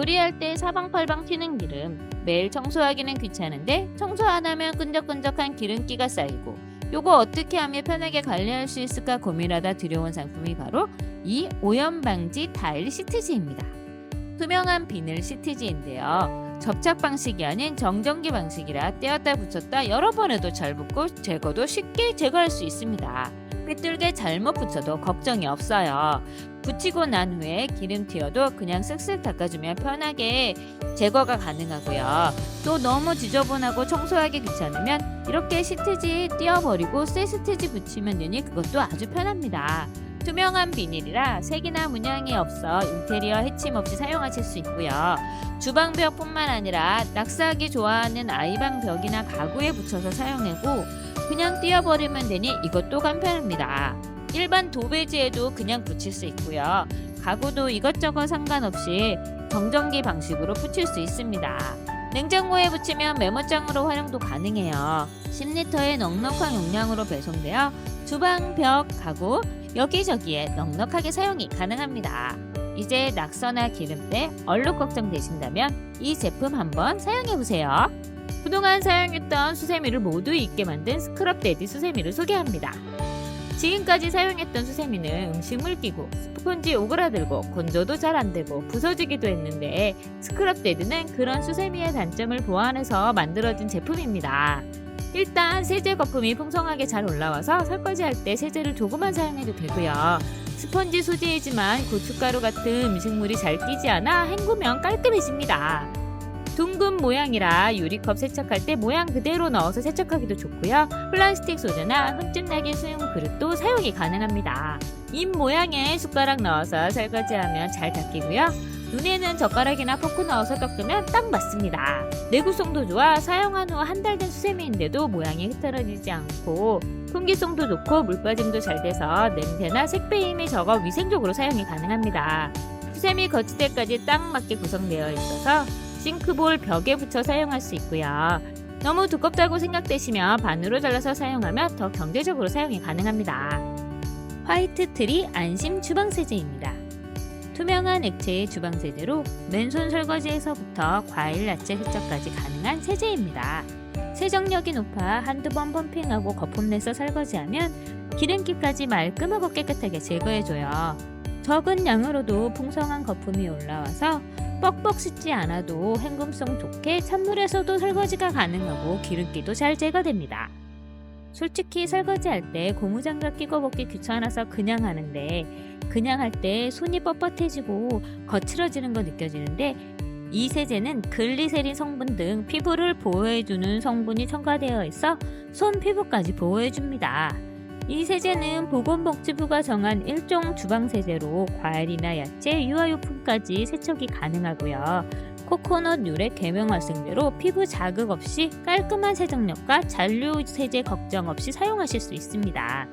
요리할 때 사방팔방 튀는 기름, 매일 청소하기는 귀찮은데 청소 안 하면 끈적끈적한 기름기가 쌓이고 요거 어떻게 하면 편하게 관리할 수 있을까 고민하다 들여온 상품이 바로 이 오염 방지 타일 시트지입니다. 투명한 비닐 시트지인데요. 접착 방식이 아닌 정전기 방식이라 떼었다 붙였다 여러 번 해도 잘 붙고 제거도 쉽게 제거할 수 있습니다. 삐뚤게 잘못 붙여도 걱정이 없어요. 붙이고 난 후에 기름 튀어도 그냥 쓱쓱 닦아주면 편하게 제거가 가능하고요. 또 너무 지저분하고 청소하기 귀찮으면 이렇게 시트지 띄워버리고 새 시트지 붙이면 되니 그것도 아주 편합니다. 투명한 비닐이라 색이나 문양이 없어 인테리어 해침 없이 사용하실 수 있고요. 주방벽뿐만 아니라 낙서하기 좋아하는 아이방 벽이나 가구에 붙여서 사용하고 그냥 띄워버리면 되니 이것도 간편합니다. 일반 도배지에도 그냥 붙일 수 있고요. 가구도 이것저것 상관없이 정전기 방식으로 붙일 수 있습니다. 냉장고에 붙이면 메모장으로 활용도 가능해요. 10리터의 넉넉한 용량으로 배송되어 주방, 벽, 가구 여기저기에 넉넉하게 사용이 가능합니다. 이제 낙서나 기름때 얼룩 걱정되신다면 이 제품 한번 사용해보세요. 그동안 사용했던 수세미를 모두 잊게 만든 스크럽데디 수세미를 소개합니다. 지금까지 사용했던 수세미는 음식물 끼고 스펀지 오그라들고 건조도 잘 안되고 부서지기도 했는데 스크럽데디는 그런 수세미의 단점을 보완해서 만들어진 제품입니다. 일단 세제 거품이 풍성하게 잘 올라와서 설거지할 때 세제를 조금만 사용해도 되고요. 스펀지 소재이지만 고춧가루 같은 음식물이 잘 끼지 않아 헹구면 깔끔해집니다. 둥근 모양이라 유리컵 세척할 때 모양 그대로 넣어서 세척하기도 좋고요. 플라스틱 소재나 흠집 나게 수용 그릇도 사용이 가능합니다. 입 모양의 숟가락 넣어서 설거지하면 잘 닦이고요. 눈에는 젓가락이나 포크 넣어서 닦으면 딱 맞습니다. 내구성도 좋아 사용한 후 한 달 된 수세미인데도 모양이 흐트러지지 않고 통기성도 좋고 물빠짐도 잘 돼서 냄새나 색배임이 적어 위생적으로 사용이 가능합니다. 수세미 거치대까지 딱 맞게 구성되어 있어서 싱크볼 벽에 붙여 사용할 수 있고요. 너무 두껍다고 생각되시면 반으로 잘라서 사용하면 더 경제적으로 사용이 가능합니다. 화이트 트리 안심 주방세제입니다. 투명한 액체의 주방세제로 맨손 설거지에서부터 과일 야채 세척까지 가능한 세제입니다. 세정력이 높아 한두 번 펌핑하고 거품 내서 설거지하면 기름기까지 말끔하고 깨끗하게 제거해줘요. 적은 양으로도 풍성한 거품이 올라와서 뻑뻑 씻지 않아도 헹굼성 좋게 찬물에서도 설거지가 가능하고 기름기도 잘 제거됩니다. 솔직히 설거지할 때 고무장갑 끼고 먹기 귀찮아서 그냥 하는데 그냥 할 때 손이 뻣뻣해지고 거칠어지는 거 느껴지는데 이 세제는 글리세린 성분 등 피부를 보호해주는 성분이 첨가되어 있어 손 피부까지 보호해줍니다. 이 세제는 보건복지부가 정한 일종 주방세제로 과일이나 야채, 유아용품까지 세척이 가능하고요. 코코넛 유래 계명 활성제로 피부 자극 없이 깔끔한 세정력과 잔류 세제 걱정 없이 사용하실 수 있습니다.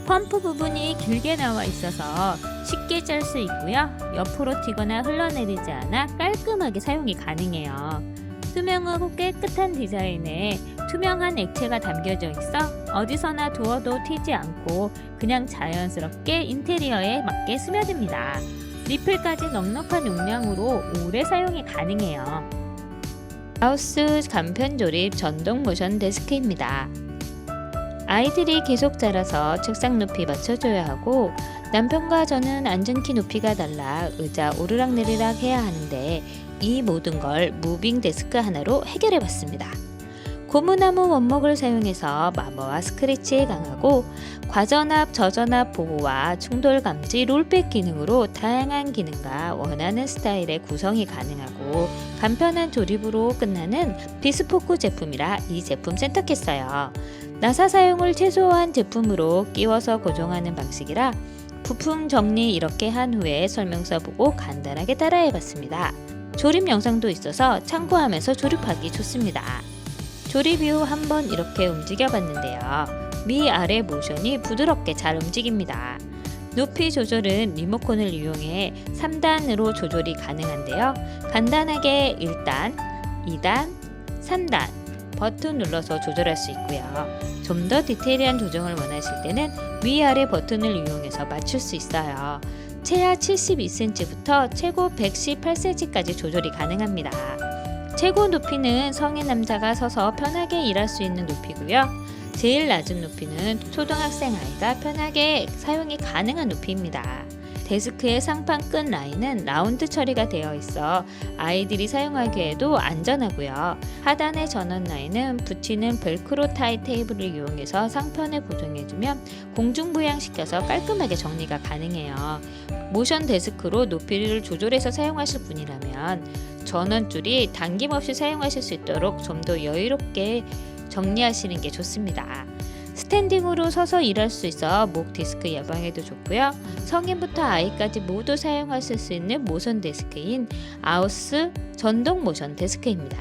펌프 부분이 길게 나와 있어서 쉽게 짤 수 있고요. 옆으로 튀거나 흘러내리지 않아 깔끔하게 사용이 가능해요. 투명하고 깨끗한 디자인에 투명한 액체가 담겨져 있어 어디서나 두어도 튀지 않고 그냥 자연스럽게 인테리어에 맞게 스며듭니다. 리필까지 넉넉한 용량으로 오래 사용이 가능해요. 하우스 간편조립 전동 모션 데스크입니다. 아이들이 계속 자라서 책상 높이 맞춰줘야 하고 남편과 저는 앉은 키 높이가 달라 의자 오르락내리락 해야 하는데 이 모든 걸 무빙 데스크 하나로 해결해봤습니다. 고무나무 원목을 사용해서 마모와 스크래치에 강하고 과전압, 저전압 보호와 충돌 감지 롤백 기능으로 다양한 기능과 원하는 스타일의 구성이 가능하고 간편한 조립으로 끝나는 비스포크 제품이라 이 제품 선택했어요. 나사 사용을 최소화한 제품으로 끼워서 고정하는 방식이라 부품 정리 이렇게 한 후에 설명서 보고 간단하게 따라해봤습니다. 조립 영상도 있어서 참고하면서 조립하기 좋습니다. 조립 이후 한번 이렇게 움직여 봤는데요. 위아래 모션이 부드럽게 잘 움직입니다. 높이 조절은 리모컨을 이용해 3단으로 조절이 가능한데요. 간단하게 1단, 2단, 3단 버튼 눌러서 조절할 수 있고요. 좀 더 디테일한 조정을 원하실 때는 위아래 버튼을 이용해서 맞출 수 있어요. 최하 72cm부터 최고 118cm까지 조절이 가능합니다. 최고 높이는 성인 남자가 서서 편하게 일할 수 있는 높이고요. 제일 낮은 높이는 초등학생 아이가 편하게 사용이 가능한 높이입니다. 데스크의 상판 끝 라인은 라운드 처리가 되어 있어 아이들이 사용하기에도 안전하고요. 하단의 전원 라인은 붙이는 벨크로 타입 테이블을 이용해서 상편에 고정해주면 공중부양시켜서 깔끔하게 정리가 가능해요. 모션 데스크로 높이를 조절해서 사용하실 분이라면 전원줄이 당김없이 사용하실 수 있도록 좀 더 여유롭게 정리하시는 게 좋습니다. 스탠딩으로 서서 일할 수 있어 목 디스크 예방에도 좋고요. 성인부터 아이까지 모두 사용하실 수 있는 모션 데스크인 아우스 전동 모션 데스크입니다.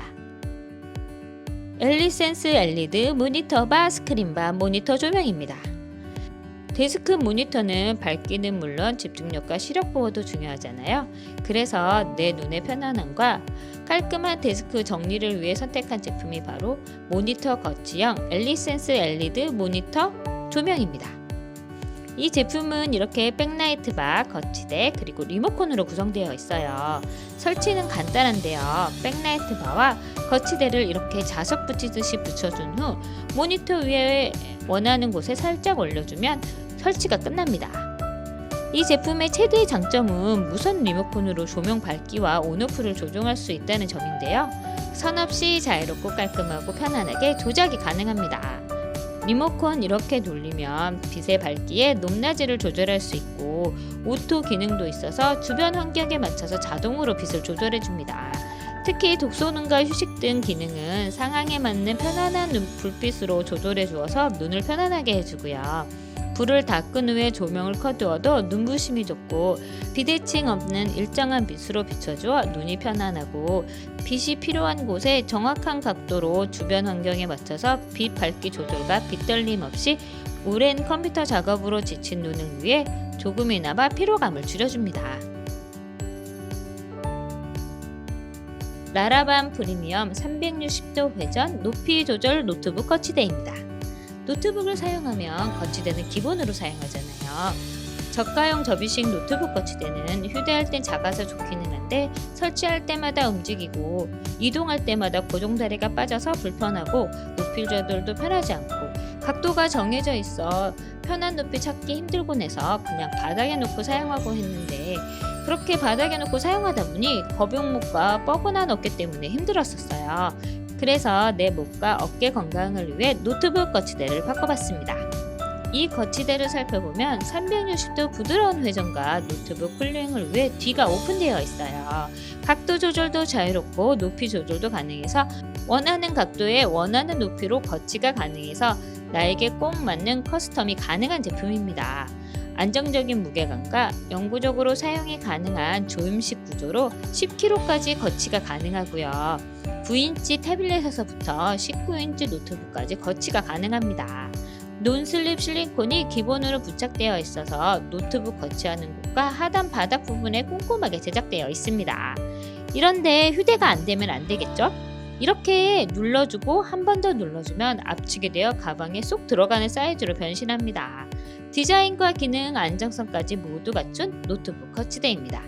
엘리센스 LED 모니터바 스크린바 모니터 조명입니다. 데스크 모니터는 밝기는 물론 집중력과 시력 보호도 중요하잖아요. 그래서 내 눈의 편안함과 깔끔한 데스크 정리를 위해 선택한 제품이 바로 모니터 거치형 엘리센스 LED 모니터 조명입니다. 이 제품은 이렇게 백라이트 바, 거치대, 그리고 리모컨으로 구성되어 있어요. 설치는 간단한데요. 백라이트 바와 거치대를 이렇게 자석 붙이듯이 붙여준 후 모니터 위에 원하는 곳에 살짝 올려주면 설치가 끝납니다. 이 제품의 최대의 장점은 무선 리모컨으로 조명 밝기와 온오프를 조정할 수 있다는 점인데요. 선 없이 자유롭고 깔끔하고 편안하게 조작이 가능합니다. 리모컨 이렇게 눌리면 빛의 밝기에 높낮이를 조절할 수 있고 오토 기능도 있어서 주변 환경에 맞춰서 자동으로 빛을 조절해 줍니다. 특히 독서능과 휴식 등 기능은 상황에 맞는 편안한 불빛으로 조절해 주어서 눈을 편안하게 해주고요. 불을 다 끈 후에 조명을 꺼두어도 눈부심이 좋고 비대칭 없는 일정한 빛으로 비춰주어 눈이 편안하고 빛이 필요한 곳에 정확한 각도로 주변 환경에 맞춰서 빛 밝기 조절과 빛떨림 없이 오랜 컴퓨터 작업으로 지친 눈을 위해 조금이나마 피로감을 줄여줍니다. 라라반 프리미엄 360도 회전 높이 조절 노트북 거치대입니다. 노트북을 사용하면 거치대는 기본으로 사용하잖아요. 저가형 접이식 노트북 거치대는 휴대할 땐 작아서 좋기는 한데 설치할 때마다 움직이고 이동할 때마다 고정다리가 빠져서 불편하고 높이 조절도 편하지 않고 각도가 정해져 있어 편한 높이 찾기 힘들곤 해서 그냥 바닥에 놓고 사용하고 했는데 그렇게 바닥에 놓고 사용하다 보니 거북목과 뻐근한 어깨 때문에 힘들었었어요. 그래서 내 목과 어깨 건강을 위해 노트북 거치대를 바꿔봤습니다. 이 거치대를 살펴보면 360도 부드러운 회전과 노트북 쿨링을 위해 뒤가 오픈되어 있어요. 각도 조절도 자유롭고 높이 조절도 가능해서 원하는 각도에 원하는 높이로 거치가 가능해서 나에게 꼭 맞는 커스텀이 가능한 제품입니다. 안정적인 무게감과 영구적으로 사용이 가능한 조임식 구조로 10kg까지 거치가 가능하고요. 9인치 태블릿에서부터 19인치 노트북까지 거치가 가능합니다. 논슬립 실리콘이 기본으로 부착되어 있어서 노트북 거치하는 곳과 하단 바닥 부분에 꼼꼼하게 제작되어 있습니다. 이런데 휴대가 안 되면 안 되겠죠? 이렇게 눌러주고 한 번 더 눌러주면 압축이 되어 가방에 쏙 들어가는 사이즈로 변신합니다. 디자인과 기능, 안정성까지 모두 갖춘 노트북 거치대입니다.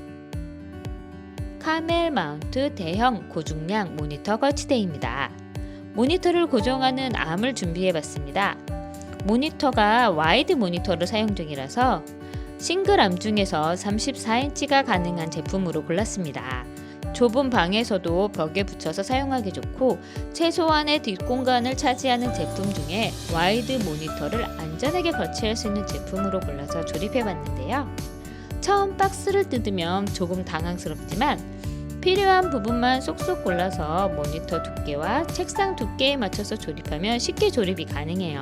카멜 마운트 대형 고중량 모니터 거치대입니다. 모니터를 고정하는 암을 준비해봤습니다. 모니터가 와이드 모니터를 사용 중이라서 싱글 암 중에서 34인치가 가능한 제품으로 골랐습니다. 좁은 방에서도 벽에 붙여서 사용하기 좋고 최소한의 뒷공간을 차지하는 제품 중에 와이드 모니터를 안전하게 거치할 수 있는 제품으로 골라서 조립해봤는데요. 처음 박스를 뜯으면 조금 당황스럽지만 필요한 부분만 쏙쏙 골라서 모니터 두께와 책상 두께에 맞춰서 조립하면 쉽게 조립이 가능해요.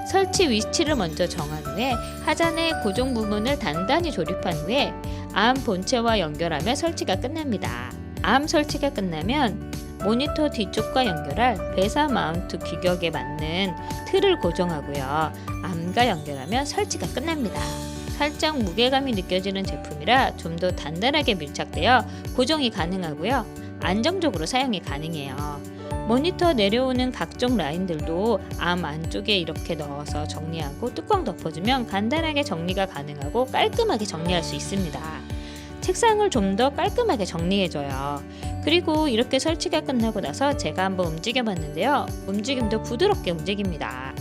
설치 위치를 먼저 정한 후에 하단의 고정 부분을 단단히 조립한 후에 암 본체와 연결하며 설치가 끝납니다. 암 설치가 끝나면 모니터 뒤쪽과 연결할 배사 마운트 규격에 맞는 틀을 고정하고요. 암과 연결하면 설치가 끝납니다. 살짝 무게감이 느껴지는 제품이라 좀 더 단단하게 밀착되어 고정이 가능하고요. 안정적으로 사용이 가능해요. 모니터 내려오는 각종 라인들도 암 안쪽에 이렇게 넣어서 정리하고 뚜껑 덮어주면 간단하게 정리가 가능하고 깔끔하게 정리할 수 있습니다. 책상을 좀 더 깔끔하게 정리해줘요. 그리고 이렇게 설치가 끝나고 나서 제가 한번 움직여 봤는데요. 움직임도 부드럽게 움직입니다.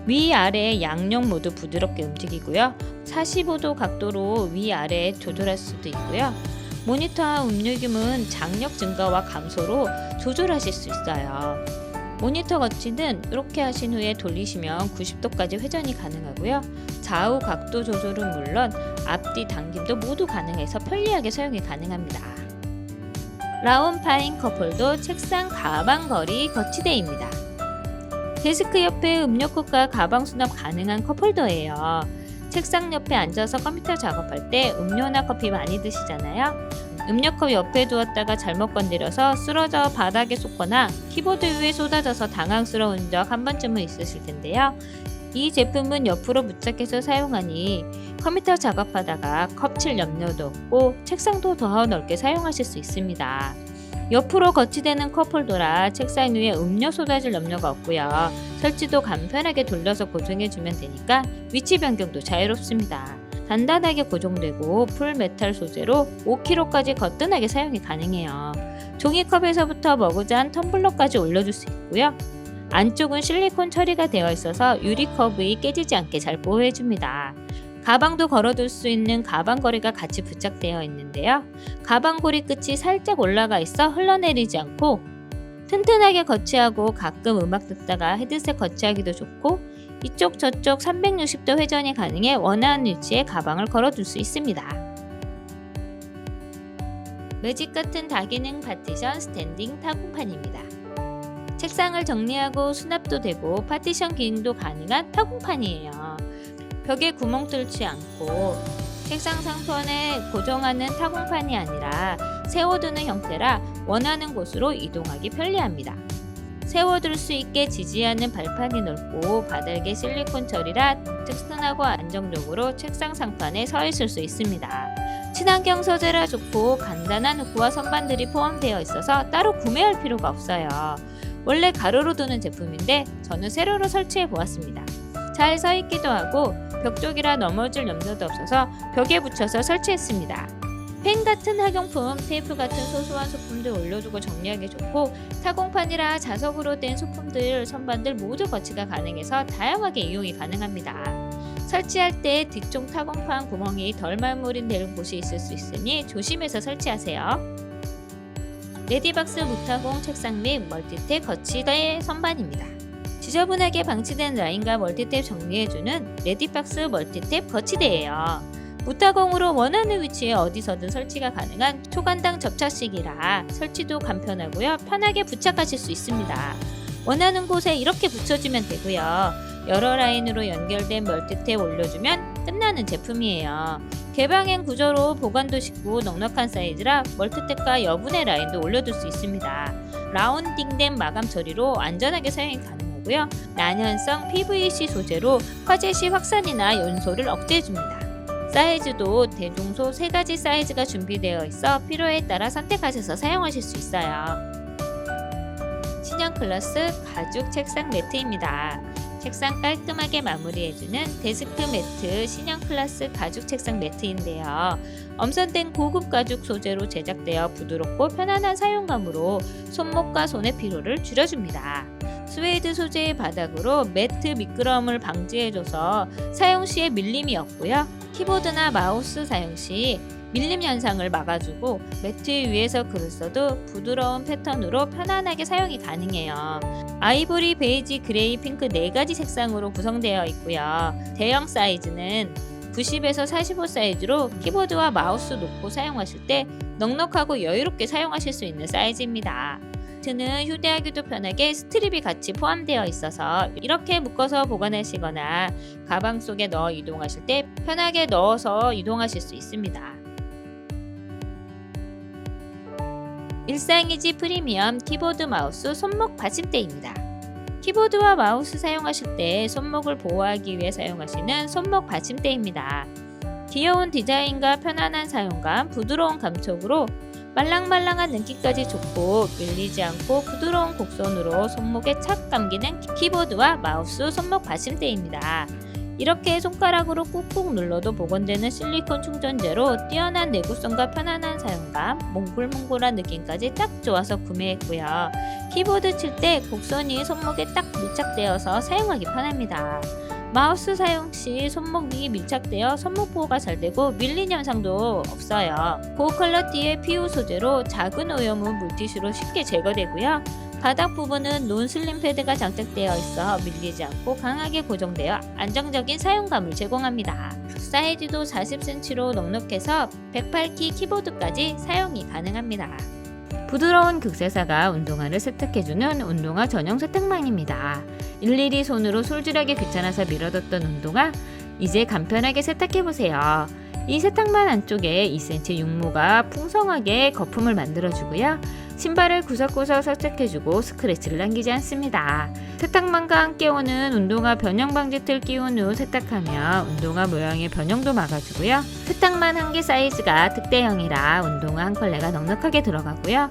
위아래 양쪽 모두 부드럽게 움직이고요. 45도 각도로 위아래 조절할 수도 있고요. 모니터와 움직임은 장력 증가와 감소로 조절하실 수 있어요. 모니터 거치는 이렇게 하신 후에 돌리시면 90도까지 회전이 가능하고요. 좌우 각도 조절은 물론 앞뒤 당김도 모두 가능해서 편리하게 사용이 가능합니다. 라운파인 컵홀더 책상 가방 거리 거치대입니다. 데스크 옆에 음료컵과 가방 수납 가능한 컵홀더예요. 책상 옆에 앉아서 컴퓨터 작업할 때 음료나 커피 많이 드시잖아요. 음료컵 옆에 두었다가 잘못 건드려서 쓰러져 바닥에 쏟거나 키보드 위에 쏟아져서 당황스러운 적 한 번쯤은 있으실 텐데요. 이 제품은 옆으로 부착해서 사용하니 컴퓨터 작업하다가 컵칠 염려도 없고 책상도 더 넓게 사용하실 수 있습니다. 옆으로 거치대는 컵홀더라 책상 위에 음료 쏟아질 염려가 없고요. 설치도 간편하게 돌려서 고정해주면 되니까 위치 변경도 자유롭습니다. 단단하게 고정되고 풀메탈 소재로 5kg까지 거뜬하게 사용이 가능해요. 종이컵에서부터 머그잔, 텀블러까지 올려줄 수 있고요. 안쪽은 실리콘 처리가 되어 있어서 유리컵이 깨지지 않게 잘 보호해줍니다. 가방도 걸어둘 수 있는 가방걸이가 같이 부착되어 있는데요. 가방고리 끝이 살짝 올라가 있어 흘러내리지 않고 튼튼하게 거치하고 가끔 음악 듣다가 헤드셋 거치하기도 좋고 이쪽 저쪽 360도 회전이 가능해 원하는 위치에 가방을 걸어둘 수 있습니다. 매직 같은 다기능 파티션 스탠딩 타공판입니다. 책상을 정리하고 수납도 되고 파티션 기능도 가능한 타공판이에요. 벽에 구멍 뚫지 않고 책상 상편에 고정하는 타공판이 아니라 세워두는 형태라 원하는 곳으로 이동하기 편리합니다. 세워둘 수 있게 지지하는 발판이 넓고 바닥에 실리콘 처리라 튼튼하고 안정적으로 책상 상판에 서 있을 수 있습니다. 친환경 소재라 좋고 간단한 후크와 선반들이 포함되어 있어서 따로 구매할 필요가 없어요. 원래 가로로 두는 제품인데 저는 세로로 설치해 보았습니다. 잘 서 있기도 하고 벽 쪽이라 넘어질 염려도 없어서 벽에 붙여서 설치했습니다. 펜 같은 학용품, 테이프 같은 소소한 소품들 올려두고 정리하기 좋고 타공판이라 자석으로 된 소품들, 선반들 모두 거치가 가능해서 다양하게 이용이 가능합니다. 설치할 때 뒤쪽 타공판 구멍이 덜 말물인 곳이 있을 수 있으니 조심해서 설치하세요. 레디박스 무타공 책상 및 멀티탭 거치대 선반입니다. 지저분하게 방치된 라인과 멀티탭 정리해주는 레디박스 멀티탭 거치대예요. 무타공으로 원하는 위치에 어디서든 설치가 가능한 초간당 접착식이라 설치도 간편하고요. 편하게 부착하실 수 있습니다. 원하는 곳에 이렇게 붙여주면 되고요. 여러 라인으로 연결된 멀티탭 올려주면 끝나는 제품이에요. 개방형 구조로 보관도 쉽고 넉넉한 사이즈라 멀티탭과 여분의 라인도 올려둘 수 있습니다. 라운딩된 마감 처리로 안전하게 사용이 가능하고요. 난연성 PVC 소재로 화재 시 확산이나 연소를 억제해줍니다. 사이즈도 대중소 3가지 사이즈가 준비되어 있어 필요에 따라 선택하셔서 사용하실 수 있어요. 신형 클래스 가죽 책상 매트입니다. 책상 깔끔하게 마무리해주는 데스크 매트 신형 클래스 가죽 책상 매트인데요. 엄선된 고급 가죽 소재로 제작되어 부드럽고 편안한 사용감으로 손목과 손의 피로를 줄여줍니다. 스웨이드 소재의 바닥으로 매트 미끄럼을 방지해줘서 사용 시에 밀림이 없고요. 키보드나 마우스 사용 시 밀림 현상을 막아주고 매트 위에서 글을 써도 부드러운 패턴으로 편안하게 사용이 가능해요. 아이보리, 베이지, 그레이, 핑크 4가지 색상으로 구성되어 있고요. 대형 사이즈는 90에서 45 사이즈로 키보드와 마우스 놓고 사용하실 때 넉넉하고 여유롭게 사용하실 수 있는 사이즈입니다. 매트는 휴대하기도 편하게 스트립이 같이 포함되어 있어서 이렇게 묶어서 보관하시거나 가방 속에 넣어 이동하실 때 편하게 넣어서 이동하실 수 있습니다. 일상이지 프리미엄 키보드 마우스 손목 받침대입니다. 키보드와 마우스 사용하실 때 손목을 보호하기 위해 사용하시는 손목 받침대입니다. 귀여운 디자인과 편안한 사용감, 부드러운 감촉으로 말랑말랑한 느낌까지 좋고 밀리지 않고 부드러운 곡선으로 손목에 착 감기는 키보드와 마우스 손목 받침대입니다. 이렇게 손가락으로 꾹꾹 눌러도 복원되는 실리콘 충전재로 뛰어난 내구성과 편안한 사용감, 몽글몽글한 느낌까지 딱 좋아서 구매했고요. 키보드 칠 때 곡선이 손목에 딱 밀착되어서 사용하기 편합니다. 마우스 사용 시 손목이 밀착되어 손목 보호가 잘 되고 밀린 현상도 없어요. 고퀄러티의 PU 소재로 작은 오염은 물티슈로 쉽게 제거되고요. 바닥 부분은 논슬림 패드가 장착되어 있어 밀리지 않고 강하게 고정되어 안정적인 사용감을 제공합니다. 사이즈도 40cm로 넉넉해서 108키 키보드까지 사용이 가능합니다. 부드러운 극세사가 운동화를 세탁해주는 운동화 전용 세탁망입니다. 일일이 손으로 솔질하기 귀찮아서 미뤄뒀던 운동화, 이제 간편하게 세탁해보세요. 이 세탁망 안쪽에 2cm 육모가 풍성하게 거품을 만들어주고요. 신발을 구석구석 세척해주고 스크래치를 남기지 않습니다. 세탁망과 함께 오는 운동화 변형 방지 틀 끼운 후 세탁하며 운동화 모양의 변형도 막아주고요. 세탁망 한 개 사이즈가 득대형이라 운동화 한 컬레가 넉넉하게 들어가고요.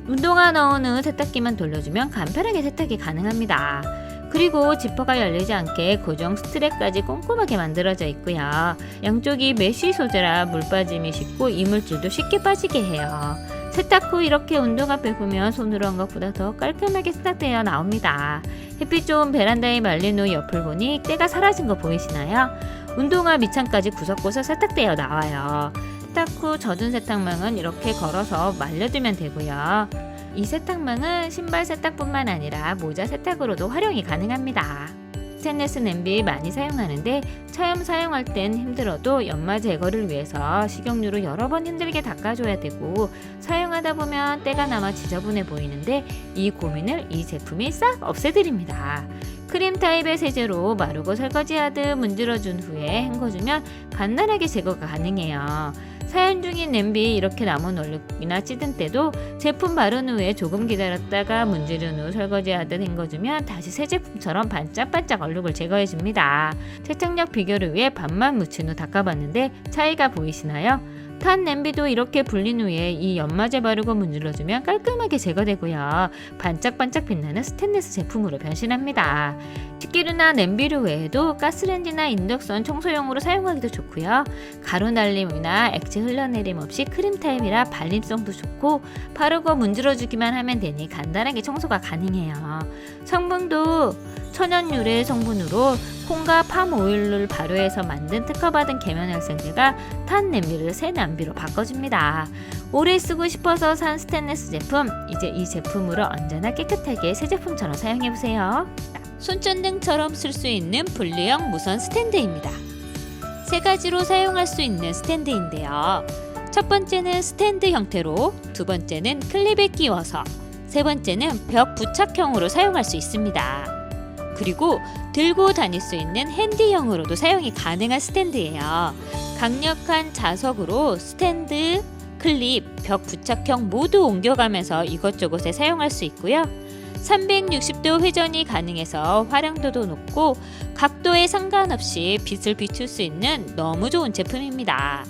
운동화 넣은 후 세탁기만 돌려주면 간편하게 세탁이 가능합니다. 그리고 지퍼가 열리지 않게 고정 스트랩까지 꼼꼼하게 만들어져 있고요. 양쪽이 메쉬 소재라 물 빠짐이 쉽고 이물질도 쉽게 빠지게 해요. 세탁 후 이렇게 운동화 빼보면 손으로 한 것보다 더 깔끔하게 세탁되어 나옵니다. 햇빛 좋은 베란다에 말린 후 옆을 보니 때가 사라진 거 보이시나요? 운동화 밑창까지 구석구석 세탁되어 나와요. 세탁 후 젖은 세탁망은 이렇게 걸어서 말려두면 되고요. 이 세탁망은 신발 세탁뿐만 아니라 모자 세탁으로도 활용이 가능합니다. 스테인리스 냄비 많이 사용하는데 처음 사용할 땐 힘들어도 연마 제거를 위해서 식용유로 여러 번 힘들게 닦아줘야 되고 사용하다 보면 때가 남아 지저분해 보이는데 이 고민을 이 제품이 싹 없애드립니다. 크림 타입의 세제로 마르고 설거지하듯 문질러준 후에 헹궈주면 간단하게 제거가 가능해요. 사용 중인 냄비 이렇게 남은 얼룩이나 찌든 때도 제품 바른 후에 조금 기다렸다가 문지른 후 설거지하듯 헹궈주면 다시 새 제품처럼 반짝반짝 얼룩을 제거해줍니다. 세척력 비교를 위해 반만 묻힌 후 닦아봤는데 차이가 보이시나요? 탄 냄비도 이렇게 불린 후에 이 연마제 바르고 문질러주면 깔끔하게 제거되고요. 반짝반짝 빛나는 스테인리스 제품으로 변신합니다. 식기류나 냄비류 외에도 가스레인지나 인덕션 청소용으로 사용하기도 좋고요. 가루 날림이나 액체 흘러내림 없이 크림 타입이라 발림성도 좋고 바르고 문질러주기만 하면 되니 간단하게 청소가 가능해요. 성분도 천연 유래 성분으로 콩과 팜 오일을 발효해서 만든 특허받은 계면활성제가 탄 냄비를 새 냄비로 바꿔줍니다. 오래 쓰고 싶어서 산 스테인리스 제품, 이제 이 제품으로 언제나 깨끗하게 새 제품처럼 사용해보세요. 손전등처럼 쓸 수 있는 분리형 무선 스탠드입니다. 세 가지로 사용할 수 있는 스탠드인데요. 첫 번째는 스탠드 형태로, 두 번째는 클립에 끼워서, 세 번째는 벽 부착형으로 사용할 수 있습니다. 그리고 들고 다닐 수 있는 핸디형으로도 사용이 가능한 스탠드예요. 강력한 자석으로 스탠드, 클립, 벽 부착형 모두 옮겨가면서 이것저것에 사용할 수 있고요. 360도 회전이 가능해서 활용도도 높고 각도에 상관없이 빛을 비출 수 있는 너무 좋은 제품입니다.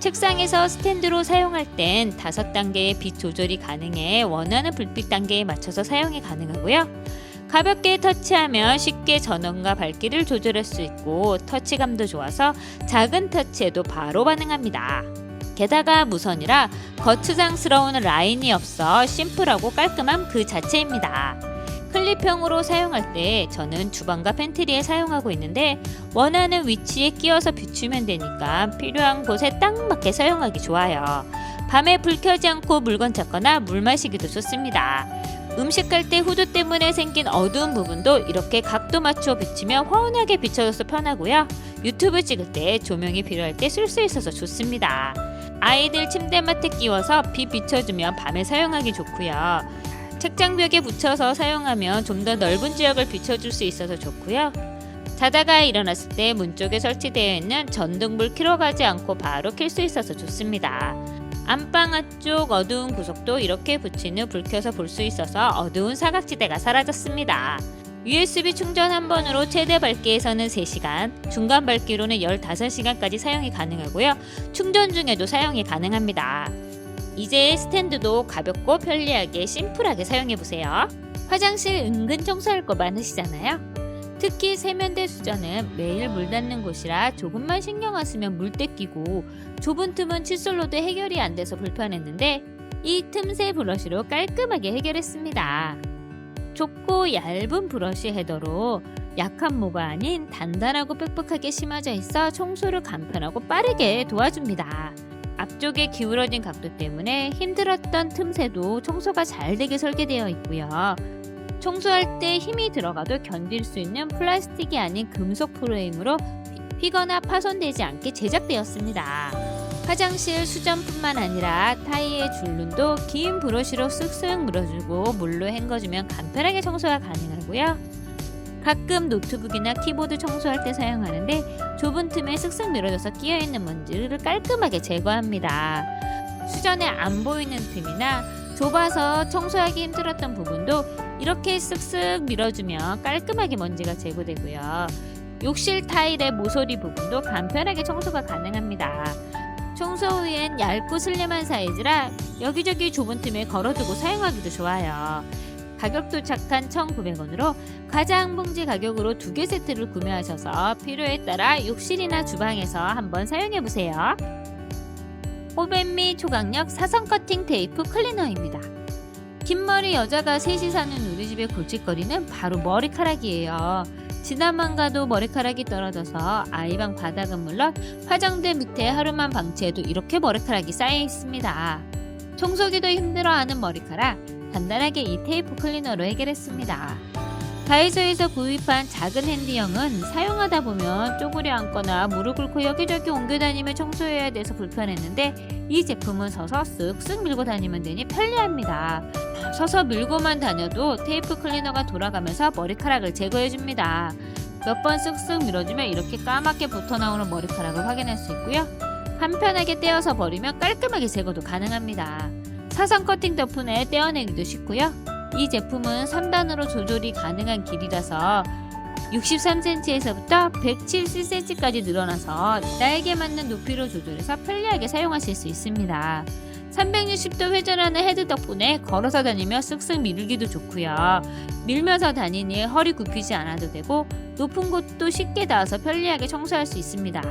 책상에서 스탠드로 사용할 땐 5단계의 빛 조절이 가능해 원하는 불빛 단계에 맞춰서 사용이 가능하고요. 가볍게 터치하면 쉽게 전원과 밝기를 조절할 수 있고 터치감도 좋아서 작은 터치에도 바로 반응합니다. 게다가 무선이라 거추장스러운 라인이 없어 심플하고 깔끔함 그 자체입니다. 클립형으로 사용할 때 저는 주방과 팬트리에 사용하고 있는데 원하는 위치에 끼워서 비추면 되니까 필요한 곳에 딱 맞게 사용하기 좋아요. 밤에 불 켜지 않고 물건 찾거나 물 마시기도 좋습니다. 음식할 때 후드 때문에 생긴 어두운 부분도 이렇게 각도 맞춰 비치면 환하게 비춰져서 편하고요. 유튜브 찍을 때 조명이 필요할 때 쓸 수 있어서 좋습니다. 아이들 침대맡에 끼워서 빛 비춰주면 밤에 사용하기 좋고요. 책장벽에 붙여서 사용하면 좀 더 넓은 지역을 비춰줄 수 있어서 좋고요. 자다가 일어났을 때 문 쪽에 설치되어 있는 전등불 켜러 가지 않고 바로 켤 수 있어서 좋습니다. 안방 앞쪽 어두운 구석도 이렇게 붙인 후 불 켜서 볼 수 있어서 어두운 사각지대가 사라졌습니다. USB 충전 한 번으로 최대 밝기에서는 3시간, 중간 밝기로는 15시간까지 사용이 가능하고요. 충전 중에도 사용이 가능합니다. 이제 스탠드도 가볍고 편리하게 심플하게 사용해보세요. 화장실 은근 청소할 거 많으시잖아요. 특히 세면대 수전은 매일 물 닿는 곳이라 조금만 신경 안 쓰면 물때 끼고 좁은 틈은 칫솔로도 해결이 안 돼서 불편했는데 이 틈새 브러쉬로 깔끔하게 해결했습니다. 좁고 얇은 브러쉬 헤더로 약한 모가 아닌 단단하고 빽빽하게 심어져 있어 청소를 간편하고 빠르게 도와줍니다. 앞쪽에 기울어진 각도 때문에 힘들었던 틈새도 청소가 잘 되게 설계되어 있고요. 청소할 때 힘이 들어가도 견딜 수 있는 플라스틱이 아닌 금속 프레임으로 휘거나 파손되지 않게 제작되었습니다. 화장실 수전뿐만 아니라 타일의 줄눈도 긴 브러쉬로 쓱쓱 물어주고 물로 헹궈주면 간편하게 청소가 가능하고요. 가끔 노트북이나 키보드 청소할 때 사용하는데 좁은 틈에 쓱쓱 밀어줘서 끼어있는 먼지를 깔끔하게 제거합니다. 수전에 안 보이는 틈이나 좁아서 청소하기 힘들었던 부분도 이렇게 쓱쓱 밀어주면 깔끔하게 먼지가 제거되고요. 욕실 타일의 모서리 부분도 간편하게 청소가 가능합니다. 청소 후엔 얇고 슬림한 사이즈라 여기저기 좁은 틈에 걸어두고 사용하기도 좋아요. 가격도 착한 1,900원으로 가장 봉지 가격으로 2개 세트를 구매하셔서 필요에 따라 욕실이나 주방에서 한번 사용해보세요. 호벤미 초강력 사선 커팅 테이프 클리너입니다. 긴 머리 여자가 셋이 사는 우리 집의 골칫거리는 바로 머리카락이에요. 지나만 가도 머리카락이 떨어져서 아이방 바닥은 물론 화장대 밑에 하루만 방치해도 이렇게 머리카락이 쌓여 있습니다. 청소기도 힘들어하는 머리카락 간단하게 이 테이프 클리너로 해결했습니다. 다이소에서 구입한 작은 핸디형은 사용하다 보면 쪼그려 앉거나 무릎 꿇고 여기저기 옮겨 다니며 청소해야 돼서 불편했는데 이 제품은 서서 쓱쓱 밀고 다니면 되니 편리합니다. 서서 밀고만 다녀도 테이프 클리너가 돌아가면서 머리카락을 제거해줍니다. 몇 번 쓱쓱 밀어주면 이렇게 까맣게 붙어나오는 머리카락을 확인할 수 있고요. 간편하게 떼어서 버리면 깔끔하게 제거도 가능합니다. 사선 커팅 덕분에 떼어내기도 쉽고요. 이 제품은 3단으로 조절이 가능한 길이라서 63cm에서부터 107cm까지 늘어나서 나에게 맞는 높이로 조절해서 편리하게 사용하실 수 있습니다. 360도 회전하는 헤드 덕분에 걸어서 다니며 쓱쓱 밀기도 좋고요. 밀면서 다니니 허리 굽히지 않아도 되고 높은 곳도 쉽게 닿아서 편리하게 청소할 수 있습니다.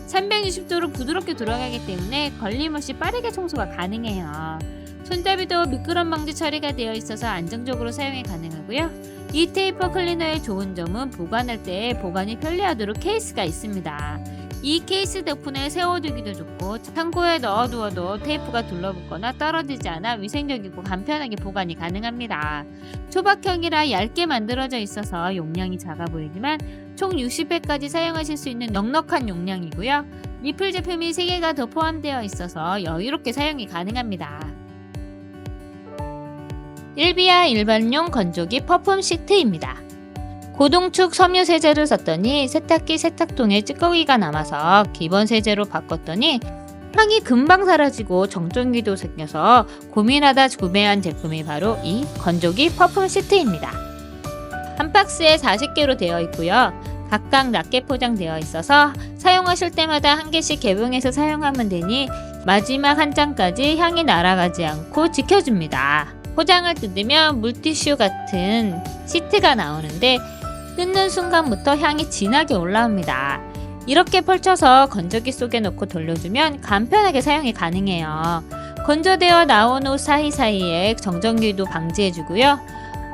360도로 부드럽게 돌아가기 때문에 걸림없이 빠르게 청소가 가능해요. 손잡이도 미끄럼 방지 처리가 되어 있어서 안정적으로 사용이 가능하고요. 이 테이프 클리너의 좋은 점은 보관할 때 보관이 편리하도록 케이스가 있습니다. 이 케이스 덕분에 세워두기도 좋고 창고에 넣어두어도 테이프가 둘러붙거나 떨어지지 않아 위생적이고 간편하게 보관이 가능합니다. 초박형이라 얇게 만들어져 있어서 용량이 작아 보이지만 총 60회까지 사용하실 수 있는 넉넉한 용량이고요. 리필 제품이 3개가 더 포함되어 있어서 여유롭게 사용이 가능합니다. 일비아 일반용 건조기 퍼퓸 시트입니다. 고동축 섬유 세제를 썼더니 세탁기 세탁통에 찌꺼기가 남아서 기본 세제로 바꿨더니 향이 금방 사라지고 정전기도 생겨서 고민하다 구매한 제품이 바로 이 건조기 퍼퓸 시트입니다. 한 박스에 40개로 되어 있고요. 각각 낱개 포장되어 있어서 사용하실 때마다 한 개씩 개봉해서 사용하면 되니 마지막 한 장까지 향이 날아가지 않고 지켜줍니다. 포장을 뜯으면 물티슈 같은 시트가 나오는데 뜯는 순간부터 향이 진하게 올라옵니다. 이렇게 펼쳐서 건조기 속에 넣고 돌려주면 간편하게 사용이 가능해요. 건조되어 나온 옷 사이사이에 정전기도 방지해주고요.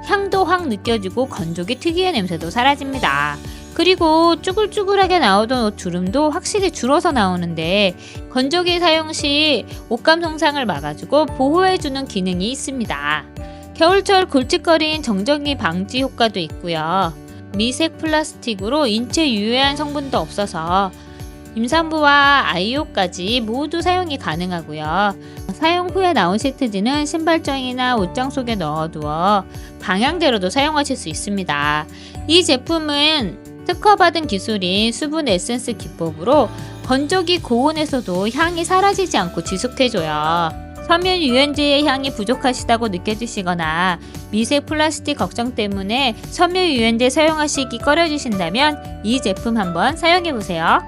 향도 확 느껴지고 건조기 특유의 냄새도 사라집니다. 그리고 쭈글쭈글하게 나오던 옷 주름도 확실히 줄어서 나오는데 건조기 사용 시 옷감 손상을 막아주고 보호해주는 기능이 있습니다. 겨울철 골칫거리인 정전기 방지 효과도 있고요. 미색 플라스틱으로 인체 유해한 성분도 없어서 임산부와 아이옷까지 모두 사용이 가능하고요. 사용 후에 나온 시트지는 신발장이나 옷장 속에 넣어두어 방향제로도 사용하실 수 있습니다. 이 제품은 특허받은 기술인 수분 에센스 기법으로 건조기 고온에서도 향이 사라지지 않고 지속해줘요. 섬유 유연제의 향이 부족하시다고 느껴지시거나 미색 플라스틱 걱정 때문에 섬유 유연제 사용하시기 꺼려지신다면 이 제품 한번 사용해보세요.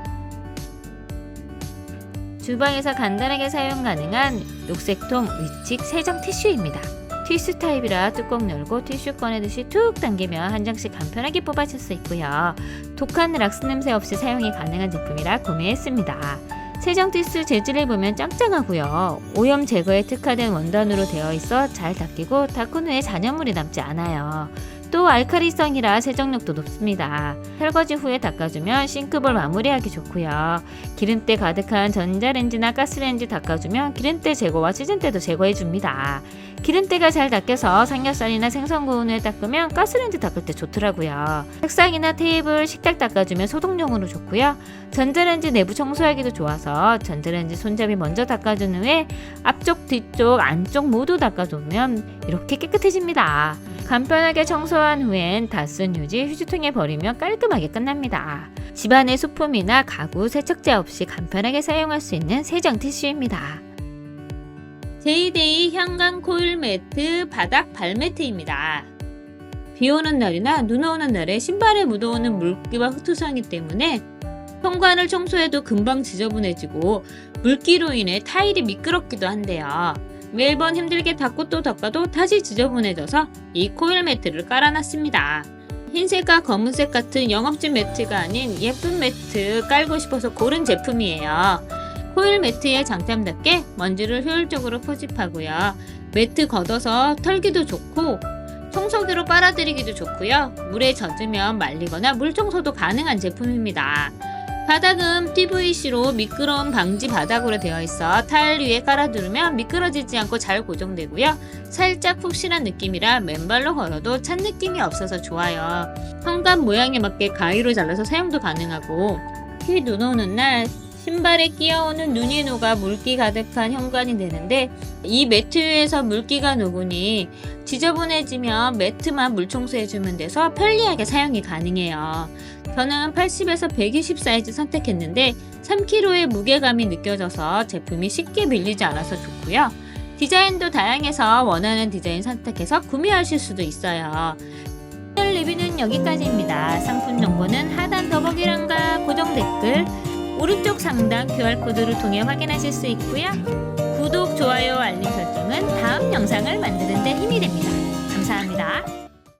주방에서 간단하게 사용 가능한 녹색통 위칙 세정 티슈입니다. 티슈 타입이라 뚜껑 열고 티슈 꺼내듯이 툭 당기면 한 장씩 간편하게 뽑아줄 수 있고요. 독한 락스 냄새 없이 사용이 가능한 제품이라 구매했습니다. 세정 티슈 재질을 보면 짱짱하고요. 오염 제거에 특화된 원단으로 되어 있어 잘 닦이고 닦은 후에 잔여물이 남지 않아요. 또 알칼리성이라 세정력도 높습니다. 설거지 후에 닦아주면 싱크볼 마무리하기 좋고요. 기름때 가득한 전자레인지나 가스레인지 닦아주면 기름때 제거와 시즌때도 제거해줍니다. 기름때가 잘 닦여서 삼겹살이나 생선 구운 후에 닦으면 가스레인지 닦을 때 좋더라고요. 책상이나 테이블, 식탁 닦아주면 소독용으로 좋고요. 전자레인지 내부 청소하기도 좋아서 전자레인지 손잡이 먼저 닦아준 후에 앞쪽, 뒤쪽, 안쪽 모두 닦아주면 이렇게 깨끗해집니다. 간편하게 청소한 후엔 다 쓴 휴지 휴지통에 버리면 깔끔하게 끝납니다. 집안의 소품이나 가구 세척제 없이 간편하게 사용할 수 있는 세정 티슈입니다. 제이데이 형광 코일 매트 바닥 발매트입니다. 비 오는 날이나 눈 오는 날에 신발에 묻어오는 물기와 흙투성이 때문에 현관을 청소해도 금방 지저분해지고 물기로 인해 타일이 미끄럽기도 한데요. 매번 힘들게 닦고 또 닦아도 다시 지저분해져서 이 코일 매트를 깔아놨습니다. 흰색과 검은색 같은 영업진 매트가 아닌 예쁜 매트 깔고 싶어서 고른 제품이에요. 코일 매트의 장점답게 먼지를 효율적으로 포집하고요. 매트 걷어서 털기도 좋고 청소기로 빨아들이기도 좋고요. 물에 젖으면 말리거나 물 청소도 가능한 제품입니다. 바닥은 PVC로 미끄러움 방지 바닥으로 되어 있어 타일 위에 깔아두르면 미끄러지지 않고 잘 고정되고요. 살짝 푹신한 느낌이라 맨발로 걸어도 찬 느낌이 없어서 좋아요. 현관 모양에 맞게 가위로 잘라서 사용도 가능하고 특히 눈 오는 날 신발에 끼어오는 눈이 녹아 물기 가득한 현관이 되는데 이 매트 위에서 물기가 녹으니 지저분해지면 매트만 물 청소해주면 돼서 편리하게 사용이 가능해요. 저는 80에서 120 사이즈 선택했는데 3kg의 무게감이 느껴져서 제품이 쉽게 밀리지 않아서 좋고요. 디자인도 다양해서 원하는 디자인 선택해서 구매하실 수도 있어요. 오늘 리뷰는 여기까지입니다. 상품 정보는 하단 더보기란과 고정 댓글 오른쪽 상단 QR코드를 통해 확인하실 수 있고요. 구독, 좋아요, 알림 설정은 다음 영상을 만드는 데 힘이 됩니다. 감사합니다.